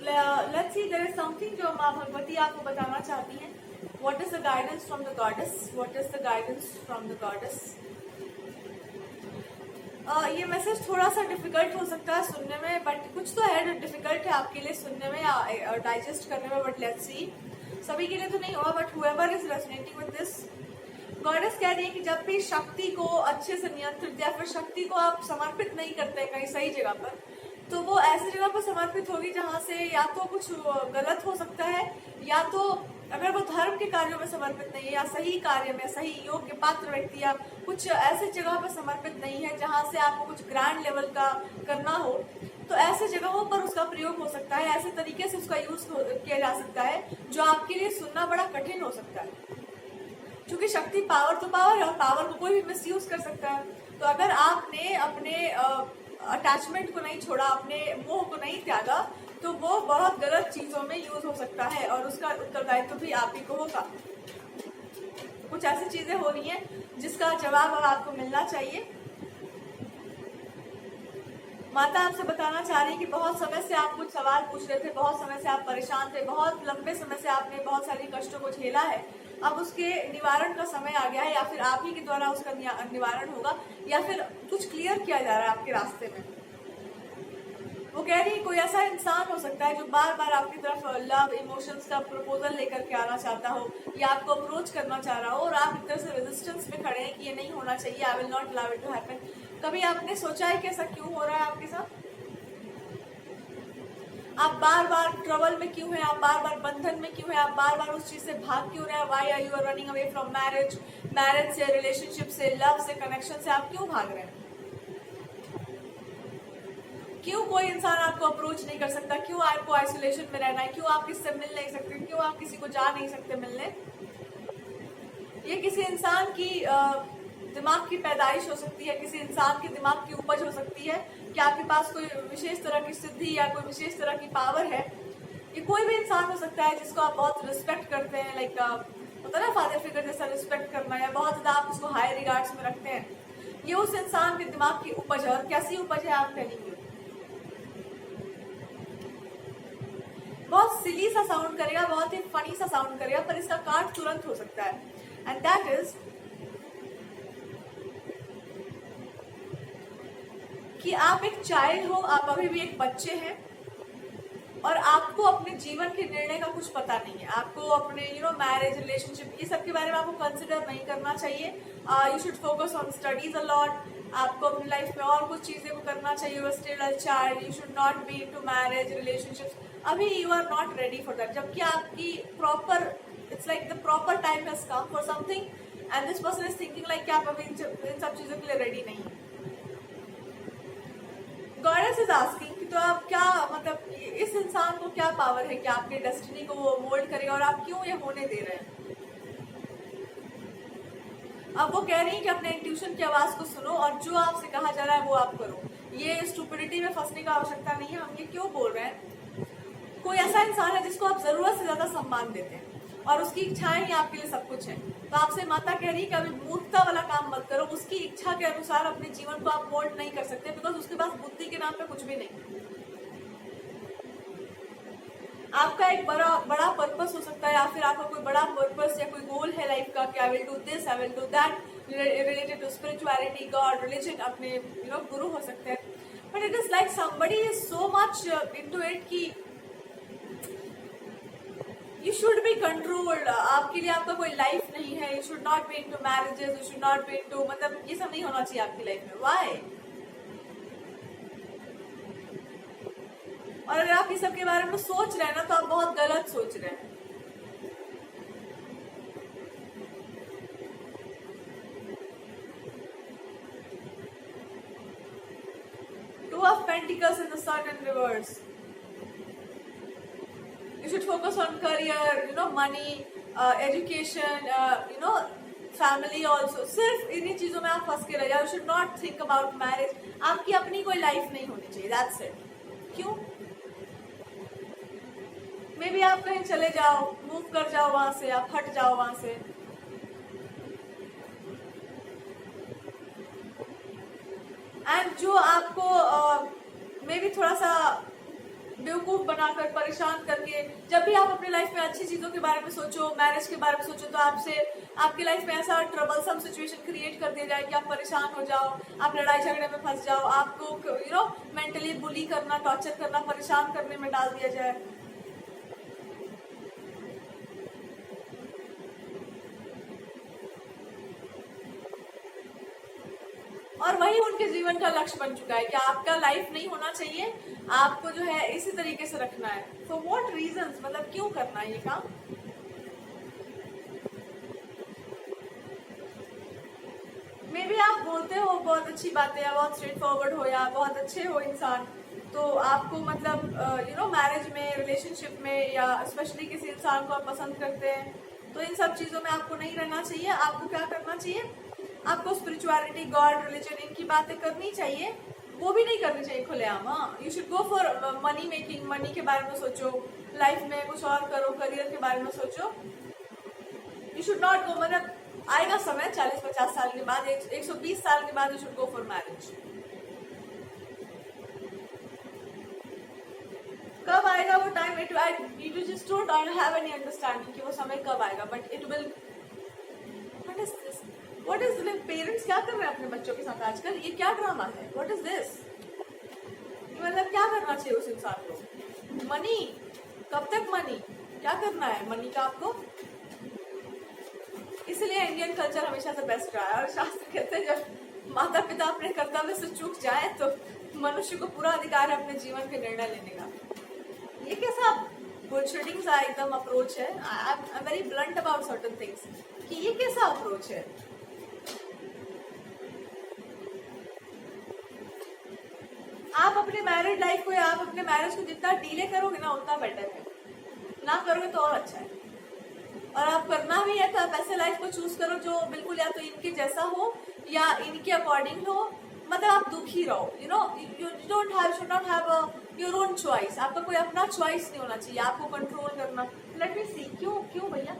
let's see, there is something जो माँ भगवती आपको बताना चाहती हैं. What is the guidance from the goddess? What is the guidance from the goddess? ये मैसेज थोड़ा सा डिफिकल्ट हो सकता है सुनने में, बट कुछ तो है जो डिफिकल्ट है आपके लिए सुनने में या डाइजेस्ट करने में, बट लेट्स सी. सभी के लिए तो नहीं होगा, but whoever is resonating with this, goddess कह रही है कि जब भी शक्ति को अच्छे से नियंत्रित या फिर शक्ति को आप समर्पित नहीं करते कहीं सही जगह पर, तो वो ऐसी जगह पर समर्पित होगी जहाँ से या तो कुछ गलत हो सकता है, या तो अगर वो धर्म के कार्यों में समर्पित नहीं है या सही कार्य में सही योग्य पात्र व्यक्ति या कुछ ऐसी जगह पर समर्पित नहीं है जहाँ से आपको कुछ ग्रैंड लेवल का करना हो, तो ऐसे जगहों पर उसका प्रयोग हो सकता है. ऐसे तरीके से उसका यूज किया जा सकता है जो आपके लिए सुनना बड़ा कठिन हो सकता है, क्योंकि शक्ति पावर तो पावर है और पावर को कोई भी मिसयूज कर सकता है. तो अगर आपने अपने अटैचमेंट को नहीं छोड़ा, अपने मोह को नहीं त्यागा, तो वो बहुत गलत चीजों में यूज हो सकता है और उसका उत्तरदायित्व भी आप ही को होगा. कुछ ऐसी चीजें हो रही हैं जिसका जवाब अब आपको मिलना चाहिए. माता आपसे बताना चाह रही है कि बहुत समय से आप कुछ सवाल पूछ रहे थे, बहुत समय से आप परेशान थे, बहुत लंबे समय से आपने बहुत सारी कष्टों को झेला है. अब उसके निवारण का समय आ गया है, या फिर आप ही के द्वारा उसका निवारण होगा, या फिर कुछ क्लियर किया जा रहा है आपके रास्ते में. वो कह रही है कोई ऐसा इंसान हो सकता है जो बार बार आपकी तरफ लव इमोशंस का प्रपोजल लेकर के आना चाहता हो या आपको अप्रोच करना चाह रहा हो, और आप एक तरह से रेजिस्टेंस में खड़े हैं कि ये नहीं होना चाहिए, I will not allow it to happen. कभी आपने सोचा है कि ऐसा क्यों हो रहा है आपके साथ? आप बार बार ट्रबल में क्यों हैं, आप बार बार बंधन में क्यों हैं, आप बार बार उस चीज से भाग क्यों रहे हैं? Why are you are running away from marriage, marriage से, रिलेशनशिप से, लव से, कनेक्शन से आप क्यों भाग रहे हैं? क्यों कोई इंसान आपको अप्रोच नहीं कर सकता? क्यों आपको आइसोलेशन में रहना है? क्यों आप किसी से मिल नहीं सकते? क्यों आप किसी को जा नहीं सकते मिलने? ये किसी इंसान की दिमाग की पैदाइश हो सकती है, किसी इंसान के दिमाग की उपज हो सकती है कि आपके पास कोई विशेष तरह की सिद्धि या कोई विशेष तरह की पावर है. ये कोई भी इंसान हो सकता है जिसको आप बहुत रिस्पेक्ट करते हैं, लाइक होता है ना फादर फिगर जैसा रिस्पेक्ट करना, या बहुत ज्यादा आप उसको हाई रिगार्ड्स में रखते हैं. ये उस इंसान के दिमाग की उपज है. और कैसी उपज है आप कहेंगे? बहुत सिली सा साउंड करेगा, बहुत ही फनी सा साउंड करेगा, पर इसका काट तुरंत हो सकता है. एंड दैट इज कि आप एक चाइल्ड हो, आप अभी भी एक बच्चे हैं और आपको अपने जीवन के निर्णय का कुछ पता नहीं है. आपको अपने मैरिज, रिलेशनशिप, ये सब के बारे में आपको कंसिडर नहीं करना चाहिए. You should focus on studies a lot. आपको अपनी लाइफ में और कुछ चीजें को करना चाहिए. You are still a child, you should not be into marriage, relationships. अभी you are not ready for that. जबकि आपकी proper, it's like the proper time has come for something, and this person is thinking like कि आप अभी इन सब चीजों के लिए रेडी नहीं है. गॉडेस इज आस्किंग कि तो आप क्या, मतलब इस इंसान को क्या पावर है कि आपके डेस्टिनी को वो मोल्ड करेगा, और आप क्यों ये होने दे रहे हैं? अब वो कह रही है कि अपने इंट्यूशन की आवाज को सुनो और जो आपसे कहा जा रहा है वो आप करो. ये स्टुपिडिटी में फंसने का आवश्यकता नहीं है. हम ये क्यों बोल रहे हैं? कोई ऐसा इंसान है जिसको आप जरूरत से ज्यादा सम्मान देते हैं और उसकी इच्छाएं ही आपके लिए सब कुछ है. तो आपसे माता कह रही है कि अभी मूर्खता वाला काम मत करो. उसकी इच्छा के अनुसार अपने जीवन को आप मोल्ड नहीं कर सकते, बिकॉज उसके पास बुद्धि के नाम पे कुछ भी नहीं. आपका एक बड़ा पर्पस हो सकता है, या फिर आपका कोई बड़ा पर्पस या कोई गोल है लाइफ का कि I will do this, I will do that, related to spirituality, God, religion, अपने गुरु हो सकते हैं. But it is like somebody is so much into it कि यू शुड बी कंट्रोल्ड. आपके लिए आपका कोई लाइफ नहीं है. You should not be into marriages, you should not be into, मतलब ये सब नहीं होना चाहिए आपकी लाइफ में. व्हाई? और अगर आप इस सब के बारे में सोच रहे हैं ना, तो आप बहुत गलत सोच रहे हैं. Two of Pentacles in the Sun in reverse. You should focus on career, money, education, family also. सिर्फ इन्हीं चीजों में आप फंस के रह जाओ. You should not think about marriage. आपकी अपनी कोई लाइफ नहीं होनी चाहिए. That's it. क्यों? मे भी आप कहीं चले जाओ, मूव कर जाओ वहां से, आप हट जाओ वहां से. एंड जो आपको मे भी थोड़ा सा बेवकूफ बनाकर, परेशान करके। जब भी आप अपने लाइफ में अच्छी चीजों के बारे में सोचो, मैरिज के बारे में सोचो, तो आपके लाइफ में ऐसा ट्रबलसम सिचुएशन क्रिएट कर दिया जाए कि आप परेशान हो जाओ, आप लड़ाई झगड़े में फंस जाओ, आपको मेंटली बुली करना, टॉर्चर करना, परेशान करने में डाल दिया जाए। और वही उनके जीवन का लक्ष्य बन चुका है कि आपका लाइफ नहीं होना चाहिए, आपको जो है इसी तरीके से रखना है। फॉर व्हाट रीजंस, मतलब क्यों करना है ये काम? मे बी आप बोलते हो बहुत अच्छी बातें, या बहुत स्ट्रेट फॉरवर्ड हो, या बहुत अच्छे हो इंसान, तो आपको मतलब मैरिज में, रिलेशनशिप में, या स्पेशली किसी इंसान को आप पसंद करते हैं, तो इन सब चीज़ों में आपको नहीं रहना चाहिए। आपको क्या करना चाहिए? आपको स्पिरिचुअलिटी, गॉड, रिलीजन, इनकी बातें करनी चाहिए, वो भी नहीं करनी चाहिए खुलेआम। हाँ, you should go for money making, money के बारे में सोचो, लाइफ में कुछ और करो, करियर के बारे में सोचो। यू शुड नॉट गो, मतलब आएगा समय 40-50 साल के बाद, 120 साल के बाद you should go for marriage. कब आएगा वो time? You just don't have any understanding कि वो समय कब आएगा, but it will. What is this? What is this? Parents क्या कर रहे हैं अपने बच्चों के साथ आजकल? ये क्या ड्रामा है? What is this? मतलब क्या करना चाहिए उस इंसान को? मनी? कब तक मनी? क्या करना है मनी का आपको? इसलिए इंडियन कल्चर हमेशा से बेस्ट रहा है, और शास्त्र कहते हैं जब माता पिता अपने कर्तव्य से चूक जाए तो मनुष्य को पूरा अधिकार है अपने जीवन के निर्णय लेने का। ये कैसा बुलशिटिंग सा एकदम अप्रोच है? I am very blunt about certain things कि ये कैसा अप्रोच है? आप अपने मैरिड लाइफ को, या आप अपने मैरिज को जितना डिले करोगे ना, उतना बेटर है। ना करोगे तो और अच्छा है। और आप करना भी है तो आप ऐसे लाइफ को चूज करो जो बिल्कुल या तो इनके जैसा हो या इनके अकॉर्डिंग हो, मतलब आप दुखी रहो। You don't have, should not have your own choice. आपका कोई अपना चॉइस नहीं होना चाहिए, आपको कंट्रोल करना। लेट मी सी, क्यों भैया,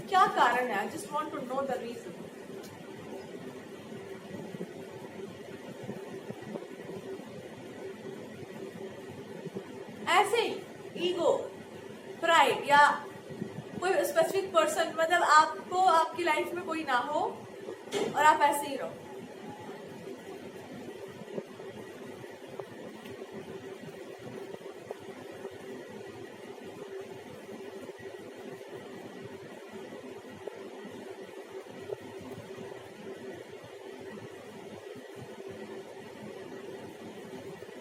क्या कारण है? I just want to know the reason. ऐसे ही ईगो, प्राइड, या कोई स्पेसिफिक पर्सन, मतलब आपको आपकी लाइफ में कोई ना हो और आप ऐसे ही रहो।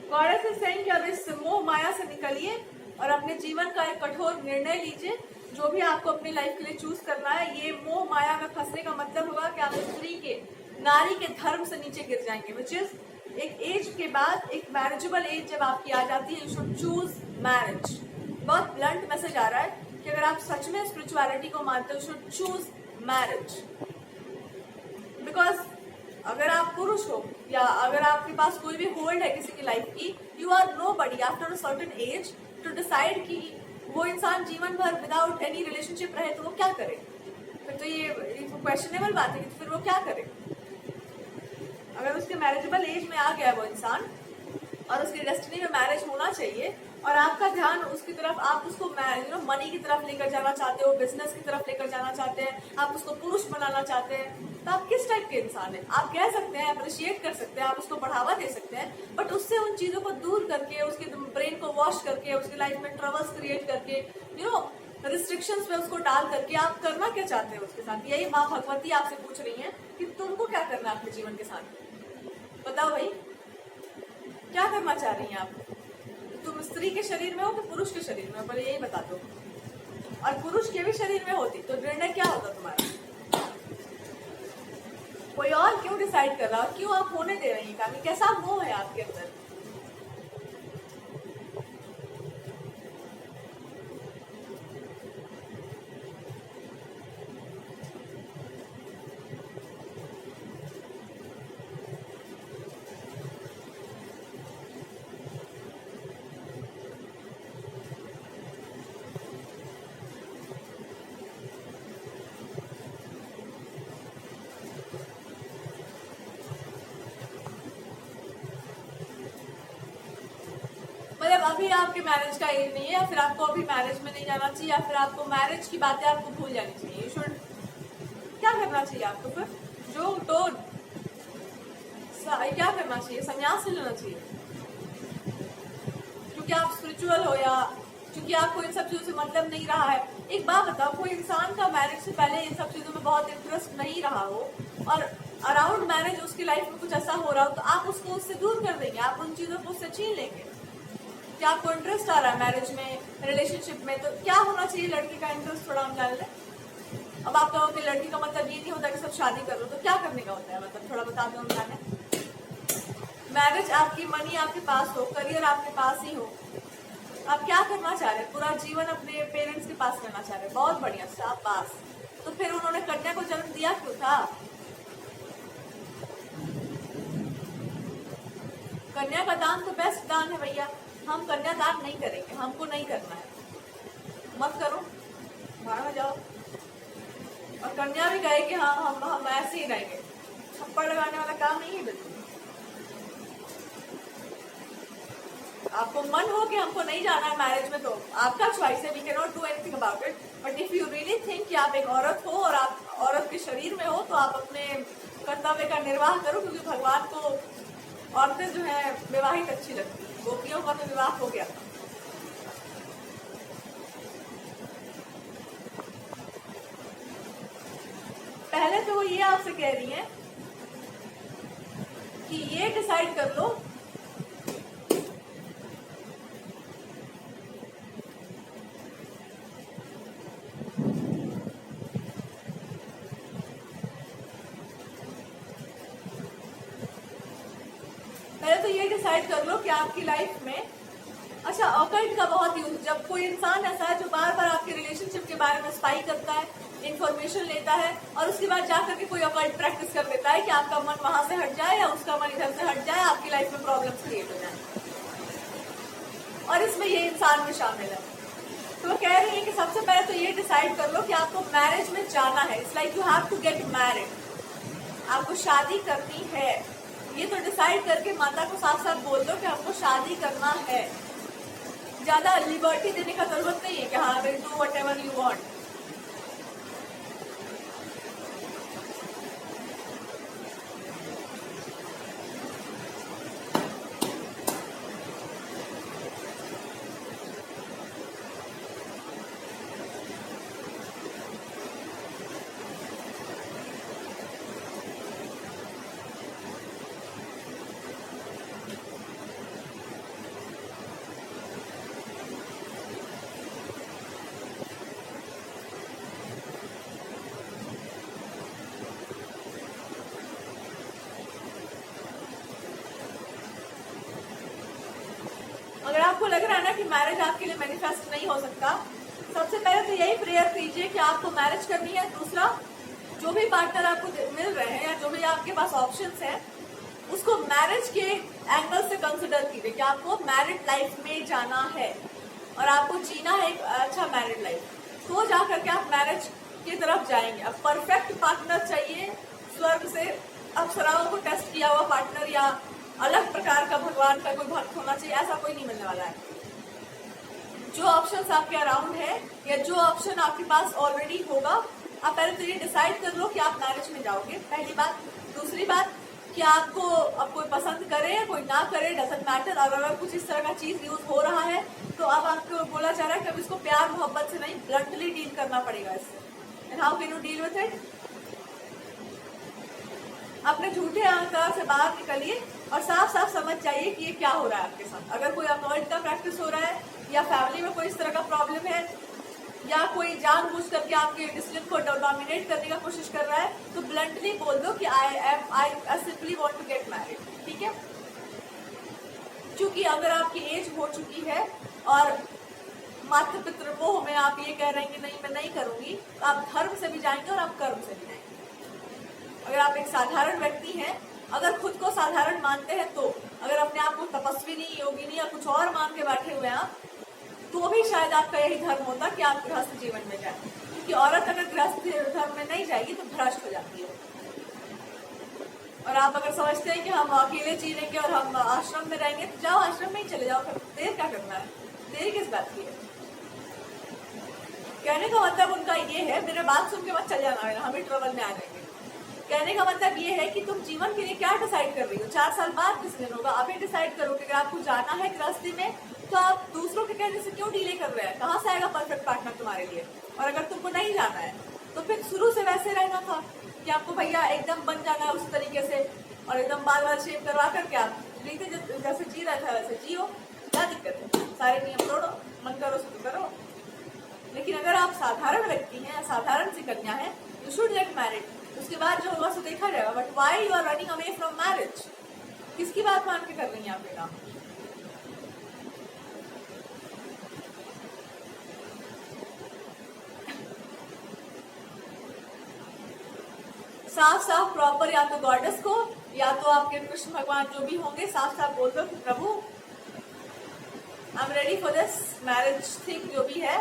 गॉडेस इज सेइंग कि अब इस मोह माया से निकलिए और अपने जीवन का एक कठोर निर्णय लीजिए। जो भी आपको अपनी लाइफ के लिए चूज करना है, ये मोह माया में फंसने का मतलब होगा कि आप स्त्री के, नारी के धर्म से नीचे गिर जाएंगे। विच इज एक एज के बाद, एक मैरिजेबल एज जब आपकी आ जाती है, यू शुड चूज मैरिज। बहुत ब्लंट मैसेज आ रहा है कि अगर आप सच में स्पिरिचुअलिटी को मानते हो, you should choose marriage. Because अगर आप पुरुष हो, या अगर आपके पास कोई भी होल्ड है किसी की लाइफ की, you are nobody after a certain age to decide कि वो इंसान जीवन भर विदाउट एनी रिलेशनशिप रहे तो वो क्या करे। फिर तो ये क्वेश्चनेबल बात है कि फिर वो क्या करे। अगर उसके मैरिजेबल एज में आ गया वो इंसान और उसकी डेस्टिनी में मैरिज होना चाहिए, और आपका ध्यान उसकी तरफ, आप उसको मनी की तरफ लेकर जाना चाहते हो, बिजनेस की तरफ लेकर जाना चाहते हैं, आप उसको पुरुष बनाना चाहते हैं, तो आप किस टाइप के इंसान हैं? आप कह सकते हैं, अप्रिशिएट कर सकते हैं, आप उसको बढ़ावा दे सकते हैं, बट उससे उन चीजों को दूर करके, उसके ब्रेन को वॉश करके, उसकी लाइफ में ट्रबल्स क्रिएट करके, रिस्ट्रिक्शंस में उसको डाल करके आप करना क्या चाहते हैं उसके साथ? यही माँ भगवती आपसे पूछ रही है कि तुमको क्या करना है अपने जीवन के साथ? बताओ भाई, क्या करना चाह रही हैं आप? तुम स्त्री के शरीर में हो कि पुरुष के शरीर में हो? पहले यही बता दो। और पुरुष के भी शरीर में होती तो निर्णय क्या होता तुम्हारा? कोई और क्यों डिसाइड कर रहा है? क्यों आप होने दे रही हैं काम? कैसा मोह है आपके अंदर? अभी आपके मैरिज का एज नहीं है, या फिर आपको अभी मैरिज में नहीं जाना चाहिए, या फिर आपको मैरिज की बातें आपको भूल जानी चाहिए। यू शुड क्या करना चाहिए आपको फिर? जो तो क्या करना चाहिए? संन्यास ले लेना चाहिए, क्योंकि आप स्पिरिचुअल हो या क्योंकि आपको इन सब चीजों से मतलब नहीं रहा है। एक बात बताओ, कोई इंसान का मैरिज से पहले इन सब चीजों में बहुत इंटरेस्ट नहीं रहा हो और अराउंड मैरिज उसकी लाइफ में कुछ ऐसा हो रहा हो, तो आप उसको उससे दूर कर देंगे, आप उन चीजों को उससे छीन लेंगे। क्या आपको इंटरेस्ट आ रहा है मैरिज में, रिलेशनशिप में, तो क्या होना चाहिए लड़की का इंटरेस्ट, थोड़ा हम जान लें। अब आप कहो कि लड़की का मतलब ये नहीं होता कि सब शादी कर लो, तो क्या करने का होता है, मतलब थोड़ा बता दो हम जाने। मैरिज आपकी, मनी आपके पास हो, करियर आपके पास ही हो, आप क्या करना चाह रहे हैं? पूरा जीवन अपने पेरेंट्स के पास करना चाह रहे हैं, बहुत बढ़िया, सब पास। तो फिर उन्होंने कन्या को जन्म दिया क्यों था? कन्या का दान तो बेस्ट दान है भैया। हम कन्या दान नहीं करेंगे, हमको नहीं करना है, मत करो, बाहर में जाओ। और कन्या भी कहे कि हाँ हम ऐसे ही रहेंगे, थप्पड़ लगाने वाला काम नहीं है बिल्कुल। आपको मन हो कि हमको नहीं जाना है मैरिज में, तो आपका चॉइस है, we can not do anything about it. But if you really think कि आप एक औरत हो और आप औरत के शरीर में हो, तो आप अपने कर्तव्य का निर्वाह करो, क्योंकि भगवान को औरतें जो है विवाहित अच्छी लगती है। गोपियों का तो विवाह हो गया था। पहले तो वो ये आपसे कह रही है कि ये डिसाइड कर लो डिसाइड कर लो कि आपकी लाइफ में, अच्छा ऑकल्ट का बहुत यूज, जब कोई इंसान ऐसा है जो बार बार आपके रिलेशनशिप के बारे में स्पाई करता है, इंफॉर्मेशन लेता है और उसके बाद जाकर के कोई ऑकल्ट प्रैक्टिस कर देता है कि आपका मन वहां से हट जाए या उसका मन इधर से हट जाए, आपकी लाइफ में प्रॉब्लम्स क्रिएट हो जाए, और इसमें ये इंसान भी शामिल है। तो वो कह रही है कि सबसे पहले तो ये डिसाइड कर लो कि आपको मैरिज में जाना है। It's like you have to get married, आपको शादी करनी है। ये तो डिसाइड करके माता को साथ साथ बोल दो कि आपको शादी करना है। ज्यादा लिबर्टी देने का जरूरत नहीं है कि हाँ will do whatever you want. अगर आपको लग रहा है ना कि मैरिज आपके लिए मैनिफेस्ट नहीं हो सकता, सबसे पहले तो यही प्रेयर कीजिए कि आपको मैरिज करनी है। दूसरा, जो भी पार्टनर आपको मिल रहे हैं या जो भी आपके पास ऑप्शंस हैं, उसको मैरिज के एंगल से कंसिडर कीजिए कि आपको मैरिड लाइफ में जाना है और आपको जीना है एक अच्छा मैरिड लाइफ। तो जा करके आप मैरिज की तरफ जाएंगे। अब परफेक्ट पार्टनर चाहिए, स्वर्ग से अप्सराओं को टेस्ट किया हुआ पार्टनर या अलग प्रकार का भगवान का कोई भक्त होना चाहिए, ऐसा कोई नहीं मिलने वाला है। जो ऑप्शंस आपके अराउंड है या जो ऑप्शन आपके पास ऑलरेडी होगा, आप पहले तो ये डिसाइड कर लो कि आप मैरिज में जाओगे, पहली बात। दूसरी बात कि आपको अब कोई पसंद करे या कोई ना करे, डजंट मैटर। और अगर कुछ इस तरह का चीज यूज हो रहा है तो अब आपको बोला जा रहा है कि अब इसको प्यार मोहब्बत से नहीं, ब्लंटली डील करना पड़ेगा इससे। And how can you deal with it? अपने झूठे अहंकार से बाहर निकलिए और साफ साफ समझ जाइए कि ये क्या हो रहा है आपके साथ। अगर कोई अकॉल्ट का प्रैक्टिस हो रहा है या फैमिली में कोई इस तरह का प्रॉब्लम है या कोई जानबूझ करके आपके डिसीजन को डोमिनेट करने का कोशिश कर रहा है, तो ब्लंटली बोल दो कि I simply want to get married, ठीक है? क्योंकि अगर आपकी एज हो चुकी है और मातृ पितृमोह में आप ये कह रहे हैं कि नहीं मैं नहीं करूंगी, तो आप धर्म से भी जाएंगे और आप कर्म से भी जाएंगे। अगर आप एक साधारण व्यक्ति हैं, अगर खुद को साधारण मानते हैं, तो अगर अपने आप को तपस्विनी, योगिनी या कुछ और मान के बैठे हुए हैं आप, तो भी शायद आपका यही धर्म होता कि आप गृहस्थ जीवन में जाए। क्योंकि औरत अगर गृहस्थ धर्म में नहीं जाएगी तो भ्रष्ट हो जाती है। और आप अगर समझते हैं कि हम अकेले जी लेंगे और हम आश्रम में रहेंगे, तो जाओ आश्रम में ही चले चले जाओ, फिर देर क्या करना है, देर किस बात की है। कहने का मतलब उनका ये है, मेरे बात सुन के मत चल जाना है, हमें ट्रबल में आ जाएंगे। कहने का मतलब ये है कि तुम जीवन के लिए क्या डिसाइड कर रही हो, 4 साल बाद किस दिन होगा, अभी डिसाइड करो कि अगर आपको जाना है गृहस्थी में तो आप दूसरों के कहने से क्यों डिले कर रहे हैं, कहाँ से आएगा परफेक्ट पार्टनर तुम्हारे लिए। और अगर तुमको नहीं जाना है तो फिर शुरू से वैसे रहना था कि आपको भैया एकदम बन जाना है उस तरीके से, और एकदम बाल बाल शेप करवा करके आप जीते जैसे जी रहा था वैसे जियो, क्या दिक्कत है, सारे नियम तोड़ो, मन करो शुरू करो। लेकिन अगर आप साधारण व्यक्ति हैं, साधारण सी कन्या है, यू शुड गेट मैरिड, उसके बाद जो होगा सो देखा जाएगा। But why you are running away from marriage, किसकी बात मान के कर रही हैं आप ये काम। साफ साफ प्रॉपर या तो गॉडेस को या तो आपके कृष्ण भगवान जो भी होंगे साफ साफ बोल दो कि प्रभु I am ready for this marriage thing जो भी है,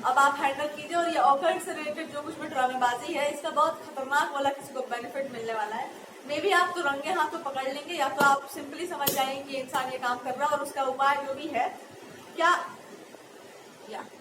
अब आप हैंडल कीजिए। और ये ऑकर्ड से रिलेटेड जो कुछ भी ड्रामेबाजी है, इसका बहुत खतरनाक वाला किसी को बेनिफिट मिलने वाला है। मे बी आप तो रंगे हाथों पकड़ लेंगे, या तो आप सिंपली समझ जाएंगे कि इंसान ये काम कर रहा है और उसका उपाय जो भी है क्या या